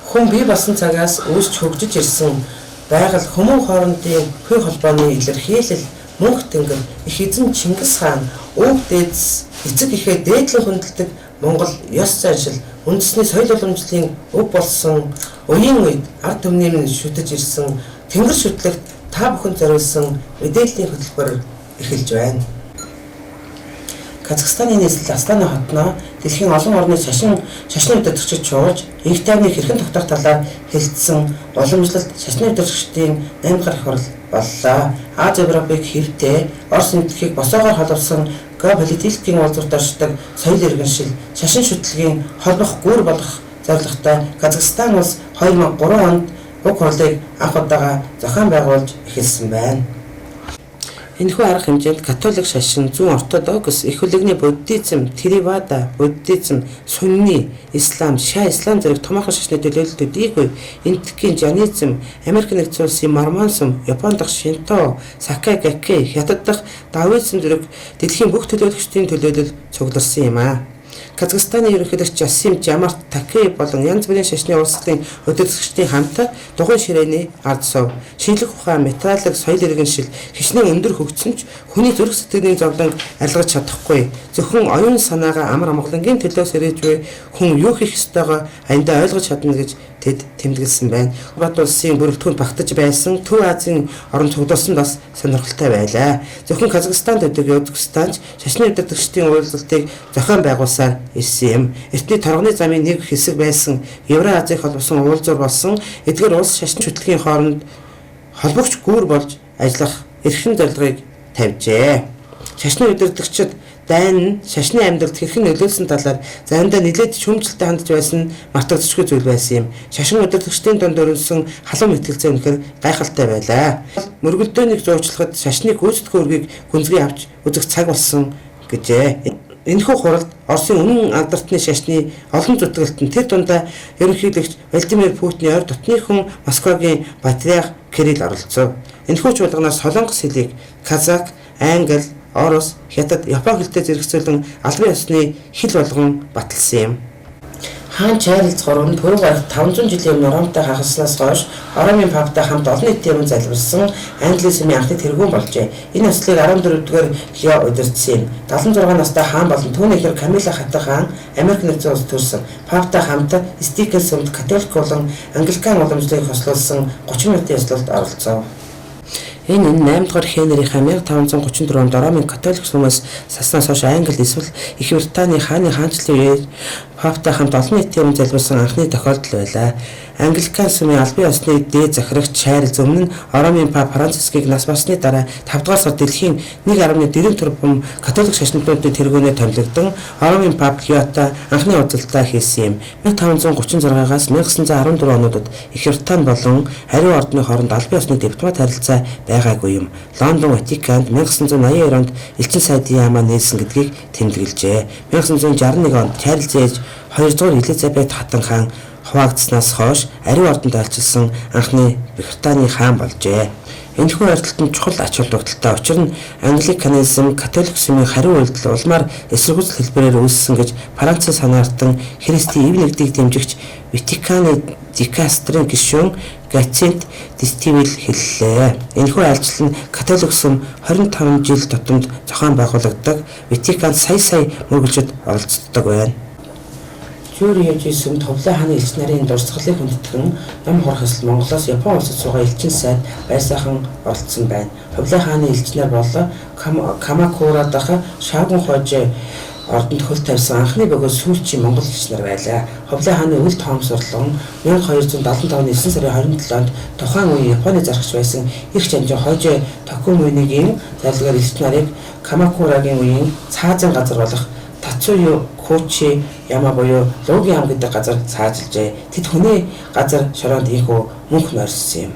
Хүн бий болсон цагаас үүсч хөгжиж ирсэн байгаль хүмүүн хоорондын хүй холбооны илэрхийлэл мөнх тэнгэр их эзэн Чингис хаан өв дээдс эцэг ихээ дээдлэн хүндэлдэг Монгол ёс заншил үндэсний соёл уламжлалын өв болсон үеийн үед ард түмний минь шүтэж ирсэн тэнгэр шүтлэгт та бүхэн зориулсан мэдээллийн хөтөлбөр эхэлж байна. Казахстаны нийслэл Астана хотноо дэлхийн олон орны шашны удирдагчид шуулж, инх тайвныг хэрхэн тогтоох талаар хэлэлцсэн уламжлалт шашны удирдагчдын 8 дахь их хурал боллоо. Аз Европыг хэвтээ, Орос нутгийг босоогоор холбосон геополитикийн уулзалт оршдог соёл иргэншил, шашин шүтлэгийн холбох гүр болох зорилготой Казахстан улс 2003 онд уг хурлыг анх удаага зохион байгуулж эхэлсэн байна. Энэхүү арга хэмжээнд католик шашин, зүүн ортодокс, их хүлэгний буддизм, Theravada, буддизм, Сунни, ислам, Ша ислам зэрэг томоохон шашны төлөөлөлтүүдийг энэтхэгийн Жанизм, Америк нэгдсэн улсын Мормонизм, Япон дахь Шинто, Сакай Гаккей, Хятад дахь Даоизм зэрэг дэлхийн бүх төлөөлөгчдийн төлөөлөл цугларсан юм а. Казахстаны ерөнхийлөгч Жасим Жамарт Такеев болон янз бүрийн шашны улсын удирдагчдын хамт дугуй ширээний ард суув. Шинжлэх ухаан, металлик, соёл иргэншил хичнээн өндөр хөгжсөн ч хүний зүрх сэтгэлийн зовлон арилгаж чадахгүй. Зөвхөн оюун санаагаа амар амгалангийн төлөө сэрэж буй хүн юу хийх ёстойгоо аяндаа ойлгож чадна гэж тэд тэмдэглэсэн байна. Бат улсын бүрэлдэхүүнд багтаж байсан Төв Азийн орон цуглуулсан бас сонирхолтой байлаа. Зөвхөн Казахстан төдий Узбекистанч шашны удирдагчдын уулзалтыг зохион байгуулсаар ирсэн юм. Эртний торгоны замын нэг хэсэг байсан Евразийг холбосон уулзуур болсон эдгээр улс шашны шүтлэгийн хооронд холбогч гүр болж ажиллах эрхэм зорилгыг тавьжээ. Шашны удирдагчид дайн шашны амьдралд хэрхэн нөлөөлсөн талаар заримдаа нэлээд шүүмжлэлтэй хандж байсан мартагдчихгүй зүйл байсан юм. Шашин удирдагчдын дунд өрнөсөн халуун мэтгэлцээ үнэхээр гайхалтай байлаа. Мөргөлдөөнийг зуучлахад шашны гүйцэтгэх үргийг гүнзгий авч үзэх цаг болсон гэжээ. Энэхүү хуралд Оросын үнэн алдартны шашны олон зүтгэлтэн тэр дундаа ерөнхийлөгч Владимир Путиний ойр дотны хүн Москвагийн патриарх Кирилл оролцов. Энэхүү чуулганаас Солонгос хэлийг казак, англи, Орос, Хятад, Япон хэлтэй зэрэгцүүлэн албан ёсны хэл болгон баталсан юм. Хаан Чарльз 3 нь пүрэв гарагт 500 жилийн Ромтой хагасснаас хойш Ромын паптай хамт олон нийтийн өмнө залбирсан англисмын анхны тэргүүн болжээ. Энэ ослыг 14-р Лео удирдсан юм. 76 настай хаан болон түүний эхнэр Камила хатан хаан Америк нэгдсэн улсад төрсөн. Паптай хамт Стикэн сүмд католик болон англикан уламжлалыг хослуулсан 30 минутын ёслолд оролцов. Энэ 8 дугаар Хенрихаа 1534 онд Ромын католик сүмээс саснаас хойш Англи эсвэл Их Британий хааны хаанчлалын үеэр паптай хамт олон нийтийн өмнө залбирсан анхны тохиолдол байлаа. Англикан сүмийн албан ёсны дээд захирагч Чарльз өмнө нь Ромын пап Францискийг нас барсны дараа 5 дугаар сард дэлхийн 1.4 тэрбум католик шашнуудын тэргүүнээр томилогдсон Ромын пап Леото анхны уулзалтаа хийсэн юм. 1536-аас 1914 онуудад Их Британи болон Ариун ордны хооронд албан ёсны дипломат харилцаа байгаагүй юм. Лондон Ватиканд 1982 онд элчин сайдын яамаа нээсэн гэдгийг тэмдэглэжээ. 1961 онд Чарльз ээж 2 дугаар Элизабет хатан хаан хуваагдсанаас хойш Ариун ордонд айлчилсан анхны Британий хаан болжээ. Энэхүү ойртолтод чухал ач холбогдолтой учир нь англиканизм католик сүмийн хариу үйлдэл улмаар эсэргүүцэл хэлбэрээр үүссэн гэж Францын санаартан Христийн эв нэгдийг дэмжигч Ватиканы дикастрийн гишүүн Гацент Дистивил хэллээ. Энэхүү айлчлал нь католик сүм 25 жил тутамд зохион байгуулагддаг Ватиканд сая мөргөлчд оролцдог байна. Жүүрийн сүмд Ховлын хааны элч нарын дурсгалыг хүндэтгэн ном хурах эсэл Монголоос Япон улсад суугаа элчин сайд байсаахан оролцсон байна. Ховлын хааны элч нар бол Камакура дахь Шаагун хожи ордонд хөл тавьсан анхны бөгөөд сүүлчийн монгол элч нар байлаа. Ховлын хааны үл тоомсорлон 1275 оны 9 сарын 27-нд тухайн үеийн Японы зарагч байсан их жанжин хожи Токумунигийн зарлагаар элч нарыг Камакурагийн үеийн цаазын газар болох Тацую Кучи Яма буюу Логийн ам гэдэг газар цаажилжээ. Тэд хүний газар шороонд ийхүү мөнх нойрсон юм.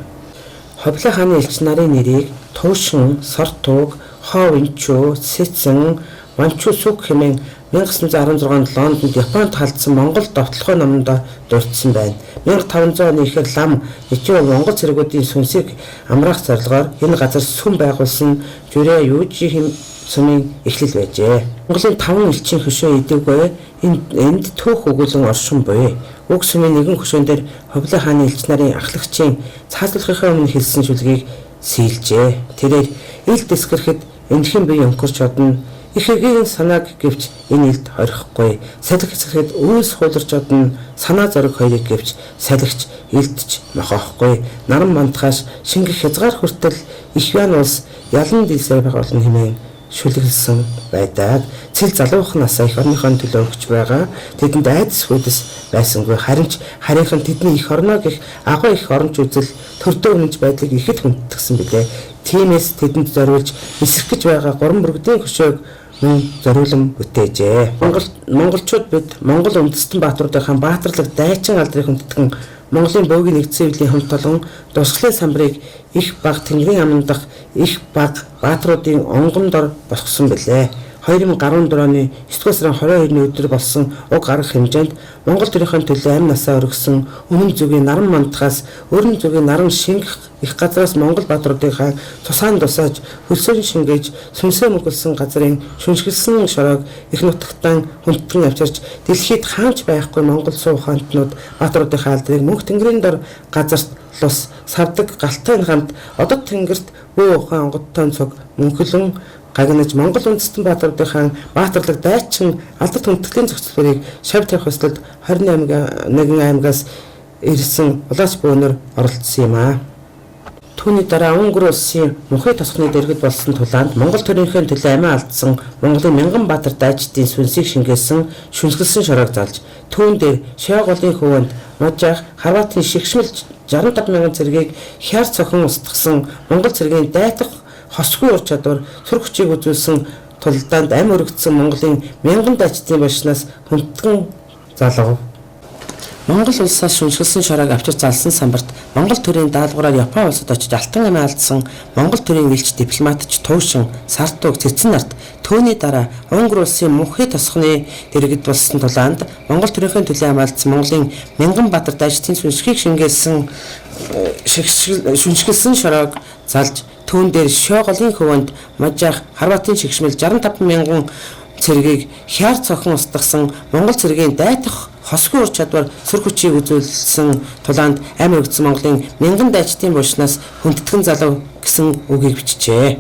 Ховлын хааны элч нарын нэрийг Туушин, Сортууг, Ховинчу, Сэцэн, Манчусук хэмээн 1916 онд Лондонд Японд халдсан Монгол довтлохой номонд дурдсан байна. 1500 оны ихэр лам Ничио Монгол цэргүүдийн сүнсийг амраах зорилгоор энэ газар сүм байгуулсан Жүрэ Юужи сумын эхлэл байжээ. Монголын 5 элчин хөшөө идэвгүй энд түүх өгүүлэн оршин буй. Уг сумын нэгэн хөшөөн дээр Ховлын хааны элч нарын ахлагчийн цаазлахын өмнө хэлсэн шүлгийг сийлжээ. Тэрээр ил дэсгэрэхэд энэхэн бие өнгөрч одно их эгийн санааг гэвч энэ илд хорихгүй. Салхи хэсгэхэд үйлс хууларч одно санаа зориг хоёрыг гэвч салхич илдч мохоохгүй. Наран мандахаас шингэх хязгаар хүртэл их ян улс ялан дилсээр байгуулна хэмээн шүлгэлсэн байдаг. Цэл залуухан насаа их орныхон төлөө өгч байгаа. Тэдэнд айдас хүйдэс байсангүй. Харин ч харийнхан тэдний их орноо гэх агуу их оронч үзэл төрдөө үнэнч байдлыг ихэд хүндэтгсэн билээ. Тиймээс тэдэнд зориулж эсрэх гэж байгаа гурван бүргэдийн хөшөөг зориулан бүтээжээ. Монголчууд бид Монгол үндэстэн баатаруудынхаа баатарлаг дайчин алдрыг хүндэтгэн Монголын бөөгийн нэгдсэн хэвлийн хүнд толгон дусгалын самбарыг их баг тэнгэрийн аман дах их баг баатруудын онгон дор босгосон билээ. 2014 оны 9 сарын 22-ны өдөр болсон уг арга хэмжээнд Монгол төрийн төлөө амь насаа өргөсөн өмнө зүгийн наран мандахаас өрн зүгийн наран шингэх их газраас Монгол баатруудынхаа тусаан дусааж хөлсөөн шингээж сүнсээ мөнгөлсөн газрын шүншгэлсэн шороог их нутагтаа хүндэтгэн авчирч дэлхийд хаанч байхгүй Монгол суу ухаантнууд баатруудынхаа алдрыг мөнх тэнгэрийн дор газарт лус савдаг галтайн хамт одод тэнгэрт бөө ухаан онгодтой цог мөнхлөн гагнаж Монгол үндэстэн баатаруудынхаа баатарлаг дайчин алдарт хүндэтгэлийн зохицлыг шавь тавих хүслд 21 аймагаас ирсэн улаас бөөнөр оролцсон юм а. Түүний дараа Унгар улсын мөнхий тосгоны дэргэд болсон тулаанд Монгол төрийнхөө төлөө амиа алдсан Монголын мянган баатар дайчдын сүнсийг шингээсэн шүнсгэлсэн шороог залж түүн дээр Шоголын хөвөнд Можаах Хорватын шигшмэл 65 мянган цэргийг хяар цохон устгасан Монгол цэргийн дайтах хосгүй ур чадвар сүр хүчийг үзүүлсэн тулдаанд амь өргөдсөн Монголын мянган дайчдын болшнаас хүндэтгэн залгав. Монгол улсаас шүншгэлсэн шороог авчир залсан самбарт Монгол төрийн даалгавраар Япон улсад очиж алтан амиа алдсан Монгол төрийн элч дипломатч Туушин Сартууг Цэцэн нарт түүний дараа Унгар улсын мөнхий тосгоны дэргэд болсон тулаанд Монгол төрийн төлөө амиа алдсан Монголын мянган баатар дайчдын сүнсгийг шингээсэн шүншгэлсэн шороог залж түүн дээр Шоголын хөвөнд Можаах Хорватын шигшмэл 65 мянган цэргийг хяар цохон устгасан Монгол цэргийн дайтах хосгүй ур чадвар сүр хүчийг үзүүлсэн тулаанд амь өргөдсөн Монголын мянган дайчдын булшнаас хүндэтгэн залуу гэсэн үгийг бичжээ.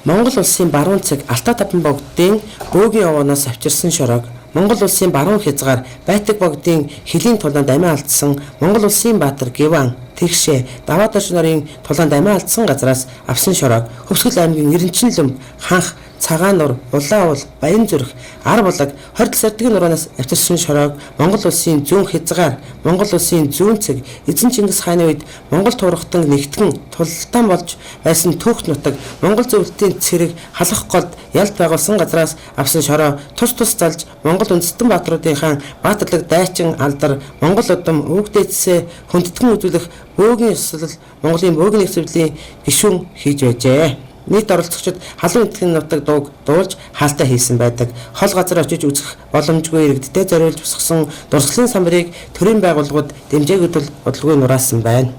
Монгол улсын баруун цэг Алтай таван богдын бөөгийн овоноос авчирсан шороог Монгол улсын баруун хязгаар Байтаг богдын хөлийн тулаанд амиа алдсан Монгол улсын баатар Гиван Тэгшээ даваа дорж нарын тулаанд амиа алдсан газраас авсан шороог Хөвсгөл аймгийн Нэрэнчинлэм ханх Цагаан нур, Улаан уул, Баян зүрх, Ар булаг, Хордол сардгийн нуранаас авчирсан шороог Монгол улсын зүүн хязгаар, Монгол улсын зүүн цэг, Эзэн Чингис хааны үед Монгол туурхтан нэгтгэн тултан болж байсан түүх нутаг, Монгол зөвлөлтийн цэрэг халах голд ялт байгуулсан газраас авсан шороо тус залж Монгол үндэстэн баатруудынхаа баатарлаг дайчин алдар, Монгол удам өвгдээцсээ хүндэтгэн үзүүлэх бөөгийн ёслол Монголын бөөгийн нэгцэвлийн гишүүн хийж байжээ. Нийт оролцогчид халуун эдгэн нутаг дууг дуулж хаалтаа хийсэн байдаг. Хол газар очиж үзэх боломжгүй иргэдтэй зориулж босгосон дурсгалын самбарыг төрийн байгууллагууд дэмжээгүүд бол бодлогыг нураасан байна.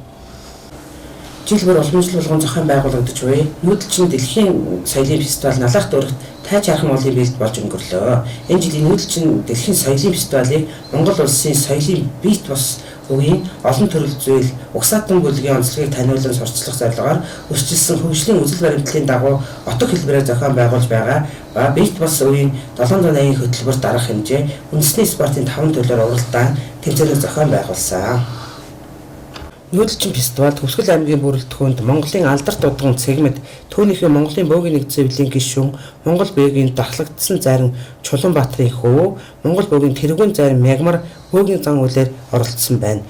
Жил бүр уламжлал болгон зохион байгуулагдаж буй нүүдэлчин дэлхийн соёлын фестивал Налах дүүрэгт тайж хархан уулын биед болж өнгөрлөө. Энэ жилийн нүүдэлчин дэлхийн соёлын фестивалыг Монгол улсын соёлын бит бос үеийн олон төрөл зүйл угсаатан бүлгийн онцлогийг таниулан сурчлах зорилгоор өсчилсөн хөгжлийн үзэл баримтлалын дагуу отог хэлбэрээр зохион байгуулж байгаа ба бит бос үеийн 780 хөтөлбөрт дарах хэмжээ үндэсний спортын 5 төрлөөр уралдаан тэмцээнүүд зохион байгуулсан. Нүүдэлчин фестивал Хөвсгөл аймгийн бүрэлдэхүүнд Монголын алдарт удган цэгмэд түүнийхээ Монголын бөөгийн нэгдсэн хэвлэлийн гишүүн Монгол бөөгийн дахлагдсан зарим Чулуунбаатарын хүү Монгол бөөгийн тэргүүн зарим Мягмар бөөгийн зан үйлээр оролцсон байна.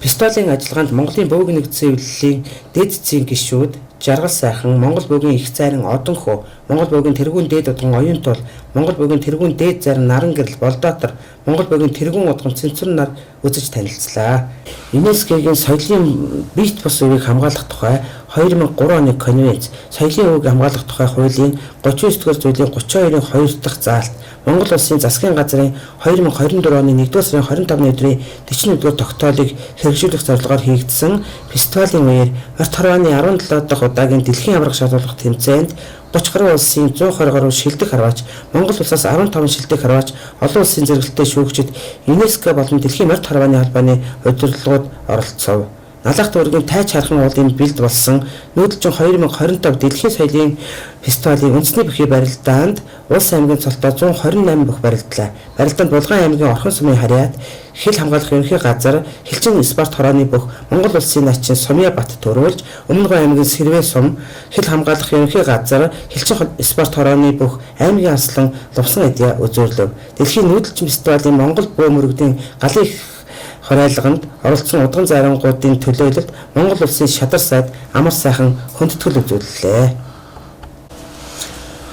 Фестивалийн ажиллагаанд Монголын бөөгийн нэгдсэн хэвлэлийн дэд зэвсгийн гишүүд Жаргал сайхан, Монгол бөөгийн их зайран Одон хүү, Монгол бөөгийн тэргүүн дээд удган Оюун тул, Монгол бөөгийн тэргүүн дээд зайран Наран гэрэл Болдоотор, Монгол бөөгийн тэргүүн удган Цэнцүр нар үзэж танилцлаа. ЮНЕСКОгийн соёлын бит бус үеийг хамгаалах тухай 2003 оны конвенц, соёлын үеийг хамгаалах тухай хуулийн 39-р зүйлийн 32-ын 2 дахь заалт, Монгол улсын засгийн газрын 2024 оны 1-р сарын 25-ны өдрийн 41-р тогтоолыг хэрэгжүүлэх зорилгоор хийгдсэн фестивалийн үеэр Орт Хорвооны 17 дахь удаагийн дэлхийн аварга шалгуулах тэмцээнд 30 гаруй улсын 120 гаруй шилдэг харваач, Монгол улсаас 15 шилдэг харваач, олон улсын зэрэгэлдэлтэй шүүгчид, ЮНЕСКО болон Дэлхийн морьт харвааны холбооны удирдлагууд оролцов. Налах дүүргийн тайч хархан уулын бэлд болсон нүүдэлчин 2025 Дэлхийн соёлын фестивалийн үндэсний бүхий барилдаанд улс аймгийн цолтоо 128 бүх барилдлаа. Барилдаанд Булган аймгийн Орхон сумын харьяат, Хил хамгаалах ерөнхий газар, Хилчин спорт хорооны бүх Монгол улсын начин Сумья Бат төрүүлж, Өмнөг аймгийн Сэрвээ сум, Хил хамгаалах ерөнхий газар, Хилчин спорт хорооны бүх аймгийн аслан Лувсан эдья үзүүлв. Дэлхийн нүүдэлчин фестивалийн Монгол бөө мөрөгдийн галын хорайлгонд оролцсон удган зайрангуудын төлөөлөлд Монгол улсын шадар сайд амар сайхан хүндэтгэл үзүүллээ.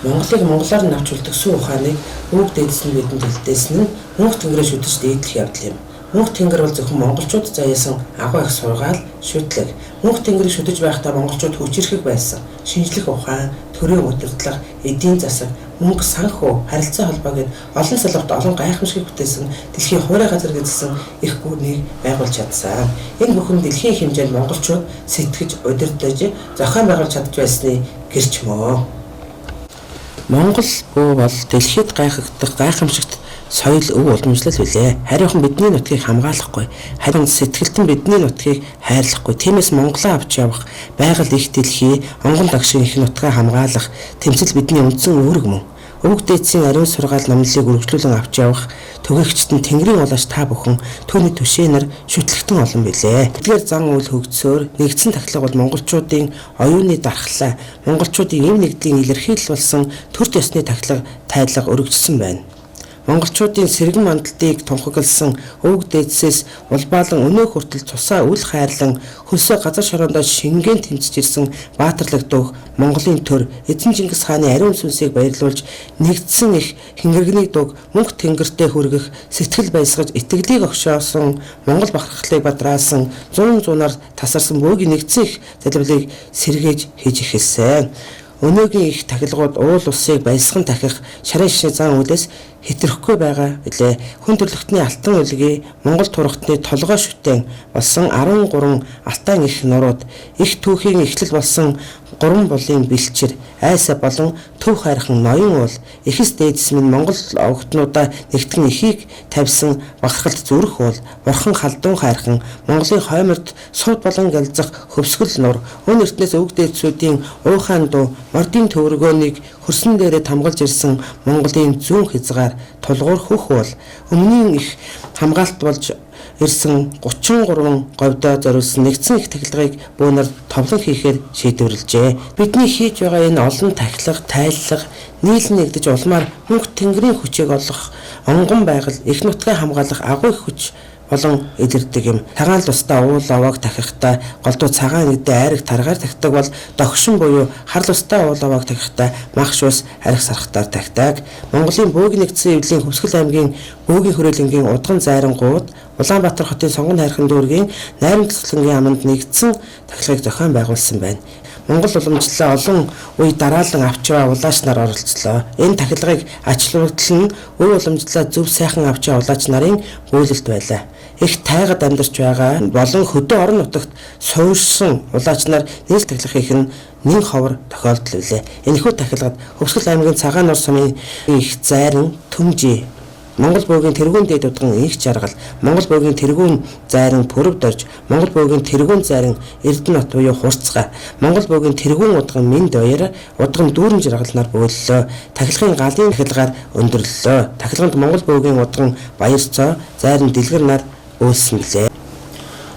Монголыг монголоор нь авч үлдэх сүү ухааныг өвөг дээдс нь бидэнд хэлдээсэн нь мөнх тэнгэрээ шүтэж дээдлэх явдал юм. Мөнх тэнгэр бол зөвхөн монголчууд заяасан агуу их сургаал, шүтлэг. Мөнх тэнгэрийг шүтэж байхдаа монголчууд хүчирхэг байсан. Шинжлэх ухаан, төрийн удирдлага, эдийн засаг, мөнгө, санхүү, харилцаа холбоо гэд олон салбарт олон гайхамшиг бүтээсэн дэлхийн хуурай газар гэсэн их гүрнийг байгуулж чадсан. Энэ бүхэн дэлхийн хэмжээнд монголчууд сэтгэж, удирдах, зохион байгуулж чадж байсны гэрч мөө. Монгол бөө бол дэлхийд гайхагдах гайхамшигт соёл өв уламжлал билээ. Харин бидний нутгийг хамгаалахгүй, харин сэтгэлтэн бидний нутгийг хайрлахгүй. Тиймээс Монголоо авч явах байгаль их дэлхий, онгон лагшин их нутгаа хамгаалах тэмцэл бидний үндсэн үүрэг мөн. Өвөг дээдсийн ариун сургаал номлолыг үргэлжлүүлэн авч явах түгээгчтэн Тэнгэрийн улаач та бүхэн түүний түшээнэр шүтлэгтэн олон билээ. Эдгээр зан үйл хөгжсөөр нэгдсэн тахлага бол монголчуудын оюуны дархлаа, монголчуудын эв нэгдлийн илэрхийлэл болсон төр ёсны тахлага тайлга өргөжсөн байна. Монголчуудын сэргэн мандалтыг тунхагласан өвөг дээдсээс улбаалан өнөө хүртэл тусаа үл хайрлан хөлсөө газар шороондоо шингэн тэмцэж ирсэн баатарлаг дүүх Монголын төр эзэн Чингис хааны ариун сүнсийг баярлуулж нэгдсэн их хингэргэний дуг мөнх тэнгэртээ хүргэх сэтгэл баясгаж итгэлийг огшоосон Монгол бахархлыг бадраасан зуунаар тасарсан бөөгийн нэгдсэн их залбиралыг сэргээж хийж эхэлсэн. Өнөөгийн их тахилгууд уул улсыг баясган тахих шарын шишээ зан үйлээс хэтрэхгүй байгаа билээ. Хүн төрөлхтний алтан үлгий Монгол турхтны толгой шүтэн болсон 13 алтан их нурууд их түүхийн эхлэл болсон 3 булын бэлчээр айсаа болон төв хайрхан ноён уул эхэс дээдс минь Монгол огтнуудаа нэгтгэн ихийг тавьсан бахархалт зүрх уул бурхан халдун хайрхан Монголын хойморд сууд болон галзах хөвсгөл нур өн эртнээс өвөг дээдсүүдийн уухаан дуу мордын төвөргөөнийг хөрсөн дээрээ тамгалж ирсэн Монголын зүүн хязгаар тулгуур хөх уул өмнгийн их хамгаалт болж ирсэн 33 говьдоо зориулсан нэгдсэн их тахилгыг бөөнөр товлон хийхээр шийдвэрлэжээ. Бидний хийж байгаа энэ олон тахилга, тайллага нийлэн нэгдэж улмаар мөнх тэнгэрийн хүчийг олох онгон байгаль их нутгаа хамгаалах агуу их хүч болон илэрдэг юм. Цагаан лустаа уул овоог тахихтаа голдуу цагаан нэгдээ айраг таргаар тахдаг бол догшин буюу хар лустаа уул овоог тахихтаа махш ус арх сархтаар тахдаг. Монголын бөөгийн нэгдсэн эвлийн Хөвсгөл аймгийн бөөгийн хүрээлэнгийн удган зайрангууд Улаанбаатар хотын сонгон хайрхан дүүргийн найрамд цэцлэнгийн аманд нэгдсэн тахилгыг зохион байгуулсан байна. Монгол уламжлалаа олон үе дараалан авч яваа улаач нар оролцлоо. Энэ тахилгыг ачлуултал нь үе уламжлалаа зөв сайхан авч яваа улаач нарын бүлэлт байлаа. Их тайгад амьдарч байгаа болон хөдөө орон нутагт суурьсан улаач нар нийл тахилга хийх нь нэн ховор тохиолдол билээ. Энэхүү тахилгад Хөвсгөл аймгийн Цагаан нур сумын их зайран Төмжи Монгол бөөгийн тэргүүн дээд удган их жаргал, Монгол бөөгийн тэргүүн зайран Пүрэв дорж, Монгол бөөгийн тэргүүн зайран Эрдэнэт буюу Хурцгаа, Монгол бөөгийн тэргүүн удган Минд баяр, удган дүүрэн жаргал нар бөөллөө. Тахилгын галын тахилгаар өндөрлөлөө. Тахилганд Монгол бөөгийн удган Баярцоо, зайран Дэлгэр нар өөлсөн билээ.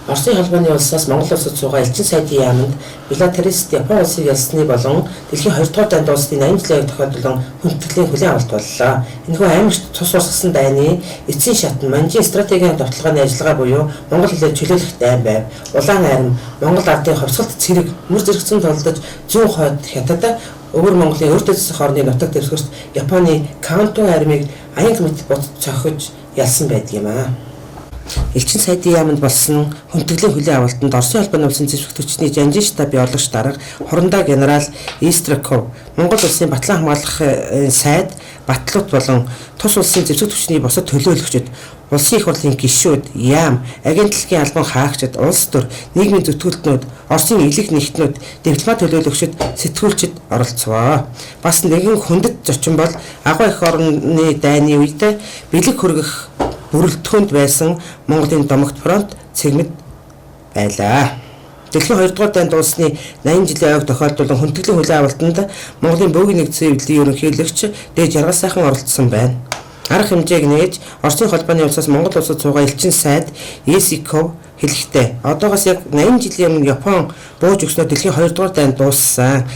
Оросын холбооны улсаас Монгол улсад суугаа элчин сайдын яамд билатерист Япон улсыг ялсны болон дэлхийн 2 дугаар дайнд улсын 80 жилийн тохиолдолон хүндэтгэлийн хүлээн авалт боллоо. Энэхүү аймагт тус урсгасан дайны эцсийн шатн манжийн стратегийн тогтолгооны ажиллагаа буюу Монгол хэлээр чөлөөлөх дайн байв. Улаан арим Монгол ардын ховсголт цэрэг мөр зэрэгцэн толдож зүүн хойд хятад өвөр Монголын өрт эзэсэх орны нутаг дэвсгэрт Японы Канто армийг аян мэт бот цохиж ялсан байдаг юм аа. Элчин сайдын яамд болсон хүндэтгэлийн хүлээн авалтанд Оросын холбооны улсын зэвсэгтөгчний жанжин штаб биологч дарга хурандаа генерал Истраков, Монгол улсын батлан хамгаалахын сайд Батлууд болон тус улсын зэвсэгтөгчний бусад төлөөлөгчид улсын их хурлын гишүүд, яам, агентлагийн албан хаагчид, улс төр, нийгмийн зүтгүүлтнүүд, Оросын элэг нэгтнүүд, дипломат төлөөлөгчид, сэтгүүлчид оролцвоо. Бас нэгэн хүндэт зочин бол агуу их орны дайны үед бэлэг хөргөх бүрэлдэхүүнд байсан Монголын Домогт фронт цэгмэд байлаа. Дэлхийн 2 дугаар дайнд дуусны 80 жилийн ойг тохиолдуулан хүндэтгэлийн хүлээн авалтанд Монголын бөөгийн нэгдсэн эвлэлийн ерөнхийлөгч Дээж Жаргал сайхан оролцсон байна. Арга хэмжээг нээж Оросын холбооны улсаас Монгол улсад суугаа элчин сайд Есиков хэлэхдээ одоогоос яг 80 жилийн өмнө Япон бууж өгснөөр дэлхийн 2 дугаар дайнд дууссан.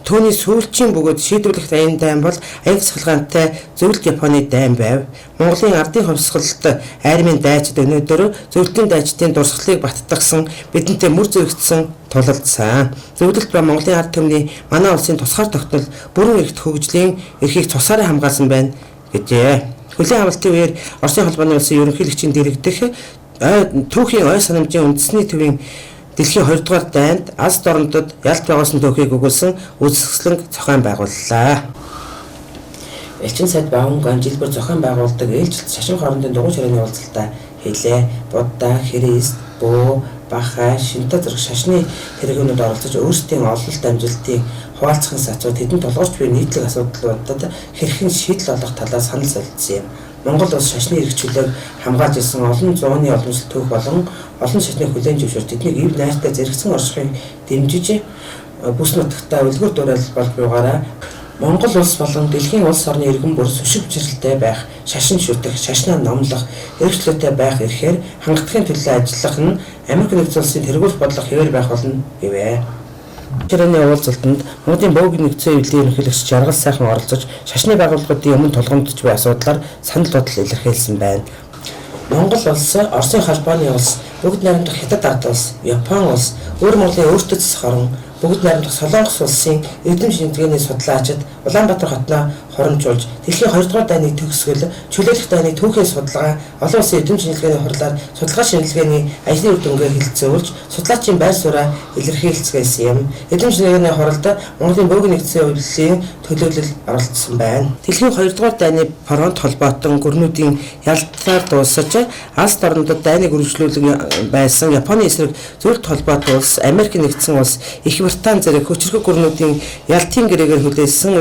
Түүний сүүлчийн бөгөөд шийдвэрлэх дайн бол аяг цахилгаантай зөвлөлт Японы дайн байв. Монголын ардын хувьсгалт армийн дайчид өнөөдөр зөвлөлтийн дайчдын дурсгалыг баттгсан бидэнтэй мөр зэрэгцсэн тулалдсан. Зөвлөлт ба Монголын ард түмний манай улсын тусгаар тогтнол бүрэн эрхт хөгжлийн эрхийг цусаараа хамгаалсан байна гэжээ. Хүлээн авалтын үеэр Оросын холбооны улсын ерөнхийлөгчийн дэргэдэх түүхийн ой санамжийн үндэсний төвийн Дэлхийн 2 дугаар дайнд Аз дорнодод ялт байгуулсан түүхийг өгүүлсэн үзэсгэлэн зохион байгууллаа. Элчин сайд Баумган жилбэр зохион байгуулдаг ээлжилт шашин хоорондын дугуй ширээний уулзалтаа хэлээ. Будда, Христ, Бөө, Баха, Шинта зэрэг шашны хэрэгнүүд оролцож өөрсдийн ололт амжилтыг хуваалцахын сацууд хэдэн толгойч буй нийтлэг асуудлуудад хэрхэн шийдэл олох талаас санал солилцсон юм. Монгол улс шашны эрхчлөлийг хамгаалж ирсэн олон зууны уламжлалт түүх болон олон шашны хүлээн зөвшөөрч тэднийг ив найртай зэрэгцэн оршихыг дэмжиж бүс нутагтаа үлгэр дуурайл болгоогаараа Монгол улс болон дэлхийн улс орны иргэн бүр сүшиг бчрэлтэй байх, шашин шүтэх, шашнаа номлох, эрхчлөлтэй байх эрхээр хангалтын төлөө ажиллах нь Америк нэгдсэн улсын тэргуулах бодлого хэвээр байх болно гэвэ. Ширээний уулзалтанд Монголын бөөгийн нэгдсэн эвлэлийн ерөнхийлөгч Жаргал сайхан оролцож шашны байгууллагуудын өмнө тулгамдж буй асуудлаар санал бодол илэрхийлсэн байна. Монгол улс, Оросын холбооны улс, бүгд найрамдах Хятад ард улс, Япон улс, өөр Монголын өөртөө засах орон, бүгд найрамдах Солонгос улсын эрдэм шинжилгээний судлаачид Улаанбаатар хотноо хоромжуулж дэлхийн 2 дугаар дайныг төгсгөл чөлөөлөх дайны түүхийн судалгаа, олон улсын эрдэм шинжилгээний хурлаар судалгаа шинжилгээний ажлын үр дүнгээ хэлэлцүүлж судлаачийн байр сууриа илэрхийлцгээсэн юм. Эрдэм шинжилгээний хуралд Монголын бөөгийн нэгдсэн эвлэлийн төлөөлөл оролцсон байна. Дэлхийн 2 дугаар дайны фронт холбоотон гүрнүүдийн ялтаар дуусаж Аз дорнодод дайныг үргэлжлүүлэн байсан Японы эсрэг зөвлөлт холбоот улс, Америк нэгдсэн улс, Их Британи зэрэг хүчирхэг гүрнүүдийн ялтын гэрээгээр хүлээсэн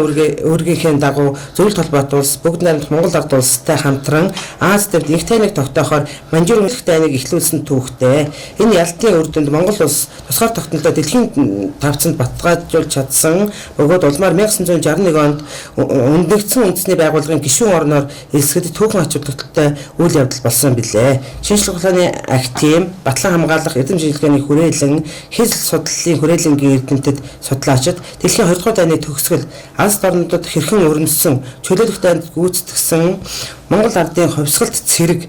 өөргийнхээ дагуу зөвлөлт холбоот улс бүгд найрамдах Монгол ард улстай хамтран Аз дэвд их тайныг тогтоохоор манжуур их дайныг эхлүүлсэн түүхтэй. Энэ ялтын үр дүнд Монгол улс тусгаар тогтнолтой дэлхийн тавцанд баталгаажуулж чадсан. Бөгөөд улмаар 1961 онд үндэгдсэн үндэсний байгууллагын гишүүн орноор элсгэд түүхэн ач холбогдолтой үйл явдал болсон билээ. Шинжлэх ухааны актив, батлан хамгаалах эрдэм шинжилгээний хүрээлэн, хэл судлалын хүрээлэнгийн эрдэмтэд судлаачид дэлхийн 2 дугаар дайны төгсгөл Аз дорнодод хэрхэн өрнөсөн чөлөөлөх дайнд гүйцэтгэсэн Монгол ардын хувьсгалт цэрэг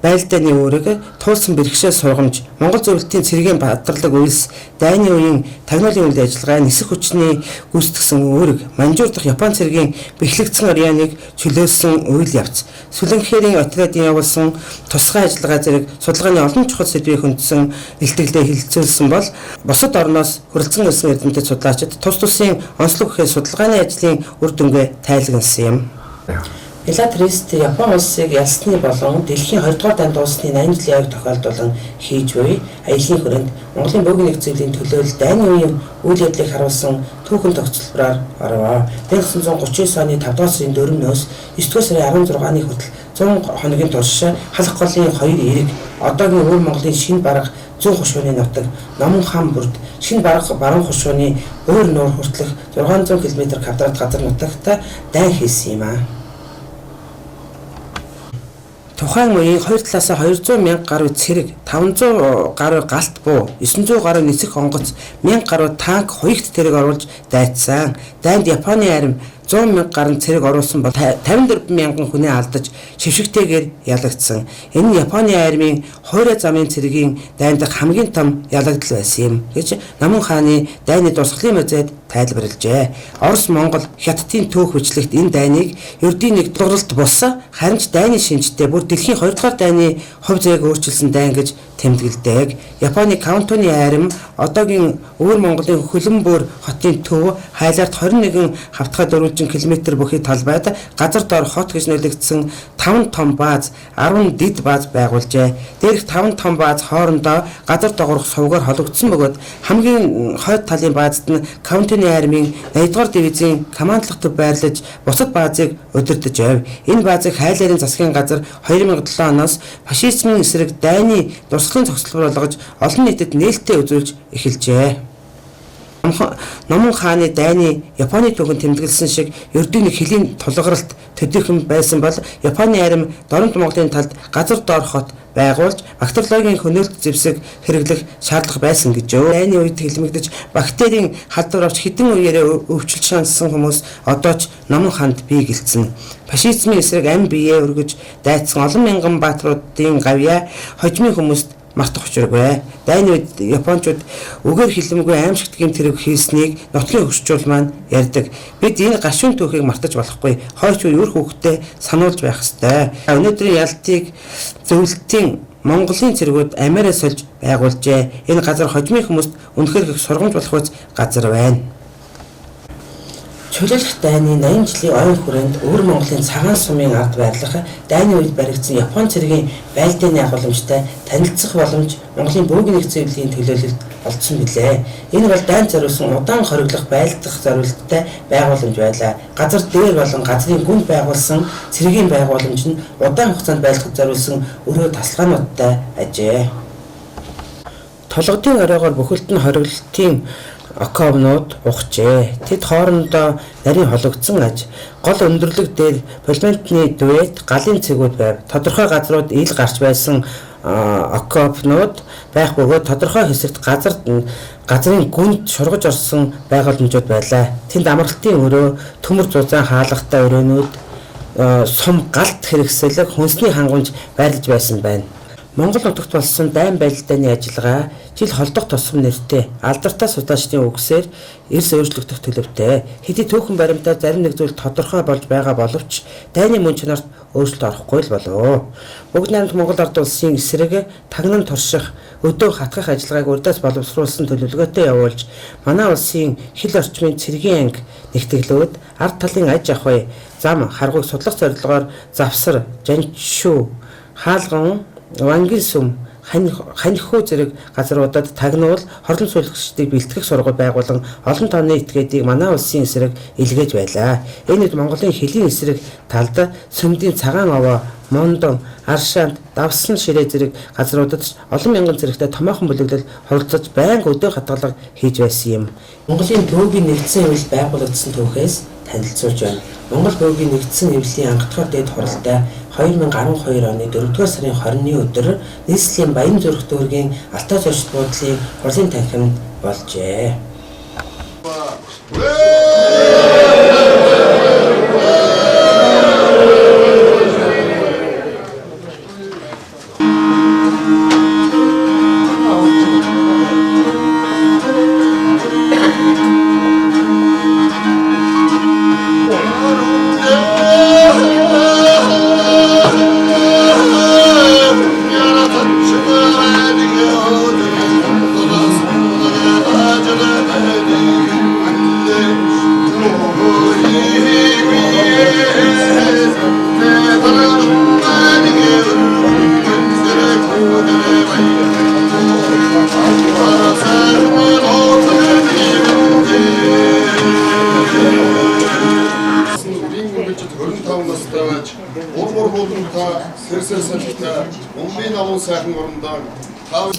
байлдааны үүрэг туулсан бэрхшээл сургамж Монгол зөвлөлтийн цэргийн бадралаг үйлс дайны үеийн тагнуулын үйл ажиллагаа нисэх хүчний гүйцэтгсэн үүрэг манжуур дахь Япон цэргийн бэхлэгдсэн оряаныг чөлөөлсөн үйл явц сүлэнхээрийн отрядын явуулсан тусгай ажиллагаа зэрэг судалгааны олон чухал сэдвийг хөндсөн илтгэлдээ хэлэлцүүлсэн бол бусад орноос хүрэлцэн ирсэн эрдэмтэд судлаачид тус тусын онцлог гэхэд судалгааны ажлын үр дүнгээ тайлгнасан юм. Белатрист Япон улсыг ялсны болон дэлхийн 2 дугаар дайнд дуусны 80 жилийн ойг тохиолдуулан хийж буй аялын хүрээнд Монголын бөөгийн нэгдсэн төлөөлөл дайны үеийн үйл явдлыг харуулсан түүхэн тогтцолбороор орвоо. 1939 оны 5 дугаар сарын 4-өөс 9 дугаар сарын 16-ны хүртэл 100 хоногийн турш халах голын 2 эрэг одоогийн өвөр Монголын шинэ бараг 100 хушууны нутаг Номон хаан бүрд шинэ баруун хушууны өөр нуур хүртэлх 600 км квадрат газар нутагт дайн хийсэн юм аа. Тухайн үеийн хоёр талаасаа 200 мянга гаруй цэрэг, 500 гаруй галт буу, 900 гаруй нисэх онгоц, 1000 гаруй танк хоёрт тэрэг оруулж дайцсан. Дайнд Японы арми 100 мянга гаруй цэрэг оруулсан бол 54 мянган хүнээ алдаж шившигтэйгээр ялагдсан. Энэ нь Японы армийн хуурай замын цэрэгийн дайндах хамгийн том ялагдал байсан юм гэж Намун хааны дайны дурсгалын музейд тайлбарлажээ. Орос, Монгол, Хятадын түүх бичлэгт энэ дайныг ердийн нэг дууралт бус харин ч дайны шинжтэй бүр дэлхийн 2 дугаар дайны хувь зээг өөрчилсөн дайн гэж тэмдэглэдэг. Японы Кантоны арми одоогийн өвөр Монголын Хөлбөмбөр хотын төв хайлаарт 21 хавтгай орчим км бүхий талбайд газар доор хот гэж нөлөөлөгдсөн 5 том бааз, 10 дэд бааз байгуулжээ. Дээрх 5 том бааз хоорондоо газар доогорох сувгаар холбогдсон бөгөөд хамгийн хойд талын баазд нь County армийн 8-р дивизийн командлах төв байрлаж бусад баазыг удирдах явв. Энэ баазыг хайлаарийн засгийн газар 2007 оноос фашизмын эсрэг дайны дурсгалын цогцлбор болгож олон нийтэд нээлттэй үзүүлж эхэлжээ. Номон хааны дайны Японы түүхэнд тэмдэглэсэн шиг ердийн нэг хөлийн тулгаралт төдийхөн байсан бол Японы арим Дорнод Монголын талд газар доор хот байгуулж бактериологийн хөнөөлт зэвсэг хэрэглэх шаардлага байсан гэж өө. Дайны үед хэлмэгдэж бактерийн халдвар авч хэдэн үеэрээ өвчлөлт шаансан хүмүүс одоо ч Номон хаанд бие гэлцэн. Фашизмын эсрэг ам биеэ өргөж дайцсан олон мянган баатруудын гавьяа хожимын хүмүүст мартах учиргүй. Дайны үед Япончууд үгээр хилэмгүй аимшигтгийн тэрэг хийснийг нотлын хөгжчүүл маань ярьдаг. Бид энэ гашуун түүхийг мартаж болохгүй. Хойч үе үр хөвгтөө сануулж байх ёстой. Өнөөдрийн ялтыг зөвлөлтийн Монголын цэргүүд амиараа сольж байгуулжээ. Энэ газар хожимын хүмүүст үнэхээр их сургамж болох үс газар байна. Чөлөөлөх дайны 80 жилийн ойн хүрээнд өвөр Монголын цагаан сумын ард байрлах дайны үед баригдсан Япон цэргийн байлдааны агуулмжтай танилцах боломж Монголын бөөгийн нэгдсэн эвлийн төлөөлөлд олдсон билээ. Энэ бол дайнд зориулсан удаан хориглох байлдах зорилттой байгууламж байлаа. Газар дээр болон газрын гүнд байгуулсан цэргийн байгууламж нь удаан хугацаанд байлгахад зориулсан өрөө тасалгаануудтай ажээ. Толгодын оройгоор бүхэлд нь хориглолтын окобнууд ухжээ. Тэд хоорондоо нарийн хологдсон аж, гол өндөрлөг дээр полиментны дуэт, галын цэгүүд байв. Тодорхой газрууд ил гарч байсан окопнууд байх бөгөөд тодорхой хэсэгт газрын гүнд шургаж орсон байгууламжууд байлаа. Тэнд амралтын өрөө, төмөр зузаан хаалгатай өрөөнүүд, сум галт хэрэгсэлэг, хүнсний хангамж байрлаж байсан байна. Монгол нутагт болсон дайн байлдааны ажиллагаа жил холдох тусам нэртэй алдартай судлаачдын үгсээр эрс өөрчлөгдөх төлөвтэй. Хэдий түүхэн баримтаар зарим нэг зүйл тодорхой болж байгаа боловч дайны мөн чанарт өөрчлөлт орохгүй л болов. Бүгд найрамд Монгол ард улсын эсрэг тагнан турших, өдөө хатгах ажиллагааг урдаас боловсруулсан төлөвлөгөөтэй явуулж манай улсын хил орчмын цэргийн анги нэгтгэлүүд ард талын аж ахуй, зам харгуйг судлах зорилгоор завсар, жаншүү, хаалган Вангин сум, ханихуу зэрэг газруудад тагнуул хорлон суулгачдыг бэлтгэх сургууль байгуулан олон тооны этгээдийг манай улсын эсрэг илгээж байлаа. Энэ үед Монголын хөлийн эсрэг талд сүмдийн цагаан овоо, мондон, аршаанд, давсан ширээ зэрэг газруудад олон мянган зэрэгтэй томоохон бүлэглэл хуралцаж байнга өдөө хатгалга хийж байсан юм. Монголын бөөгийн нэгдсэн эвлэл байгуулагдсан түүхээс танилцуулж байна. Монгол бөөгийн нэгдсэн эвлэлийн анхдугаар дэд хуралтай 2012 оны 4-р сарын 20-ны өдөр нийслэлийн Баянзүрх дүүргийн Алтай зочд буудлын хурлын танхимд болжээ.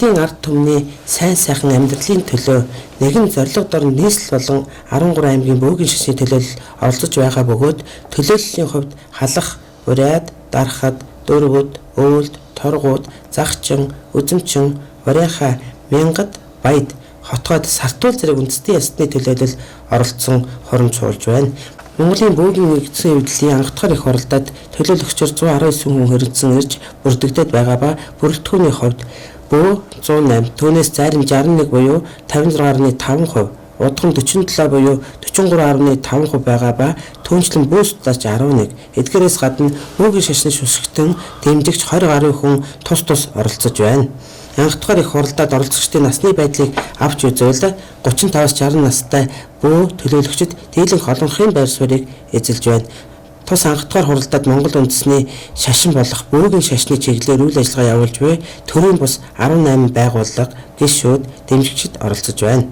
Монголын ард түмний сайн сайхан амьдралын төлөө нэгэн зорилго дор нийслэл болон 13 аймгийн бөөгийн шашны төлөөлөл оролцож байгаа бөгөөд төлөөллийн хувьд халах, урайд, дарахад, дөрвөд, өөлд, торгууд, загчин, үзэмчин, урайхаа, мянгад, баяд, хотгойд сартуул зэрэг үндэсний ясны төлөөлөл оролцсон хурамч суулж байна. Монголын бөөгийн нэгдсэн эвлэлийн анхдугаар их хуралдад төлөөлөгчөөр 119 хүн хөрөнгөсөн ирж бүрдэгдээд байгаа ба бүрэлдэхүүний хувьд бөө 108, түүнээс зарим 61 буюу 56.5%, удган 47 буюу 43.5% байгаа ба түүнчлэн бөө судлаач 11. Эдгээрээс гадна бөөгийн шашны шүсгтэн дэмжигч 20 гаруй хүн тус оролцож байна. Анх дахь их хуралдаад оролцогчдын насны байдлыг авч үзвэл 35-60 настай бөө төлөөлөгчид дийлэнх олонхын байр суурийг эзэлж байна. Тус анх дахь хуралдаад Монгол үндэсний шашин болох бөөгийн шашны чиглэлээр үйл ажиллагаа явуулж буй төрийн бус 18 байгууллага, гишүүд, дэмжигчид оролцож байна.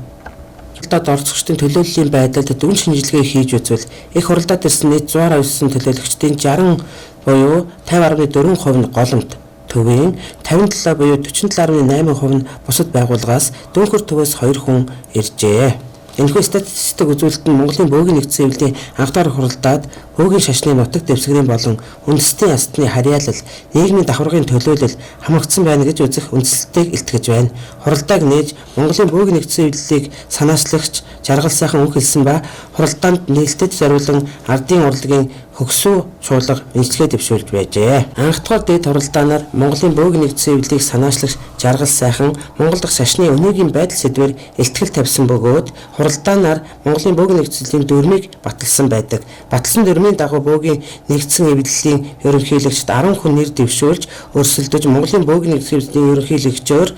Хуралдаад оролцогчдын төлөөллийн байдалд дүн шинжилгээ хийж үзвэл их хуралдаад ирсэн нийт 129 төлөөлөгчдийн 60 буюу 50.4% нь голомт, төвийн 57 буюу 47.8% нь бусад байгууллагаас дөнгөр төвөөс 2 хүн иржээ. Энэхүү статистик үзүүлэлт нь Монголын бөөгийн нэгдсэн хэвлэлийн анх дахь хуралдаад бөөгийн шашны нутаг дэвсгэрийн болон үндэстний ястны харьяалал, нийгмийн давхаргын төлөөлөл хамрагдсан байна гэж үзэх үндслэлтийг илтгэж байна. Хуралдааг нээж Монголын бөөгийн нэгдсэн хэвлэлийг санаачлагч жаргал сайхан үг хэлсэн ба хуралдаанд нээлттэд зориулан ардын урлагийн хөгсөө чуулга шинжилгээ дэвшүүлж байжээ. Анх дахь дэд хуралдаанаар Монголын бөөгийн нэгдсэн хэвлэлийг санаачлагч жаргал сайхан Монгол дахь шашны өнөөгийн байдал сэдвээр илтгэл тавьсан бөгөөд хуралдаанаар Монголын бөөгийн нэгдсэн хэвлэлийн дүрмийг баталсан байдаг. Баталсан дүрмийн дагуу бөөгийн нэгдсэн хэвлэлийн ерөнхийлөгчд 10 хүн нэр дэвшүүлж өрсөлдөж Монголын бөөгийн нэгдсэн хэвлэлийн ерөнхийлөгчөөр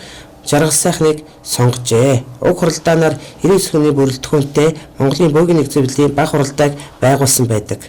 жаргал сайхныг сонгожээ. Уг хуралдаанаар 99 хүний бүрэлдэхүүнтэй Монголын бөөгийн нэгдсэн хэвлэлийн баг хуралдааг байгуулсан байдаг.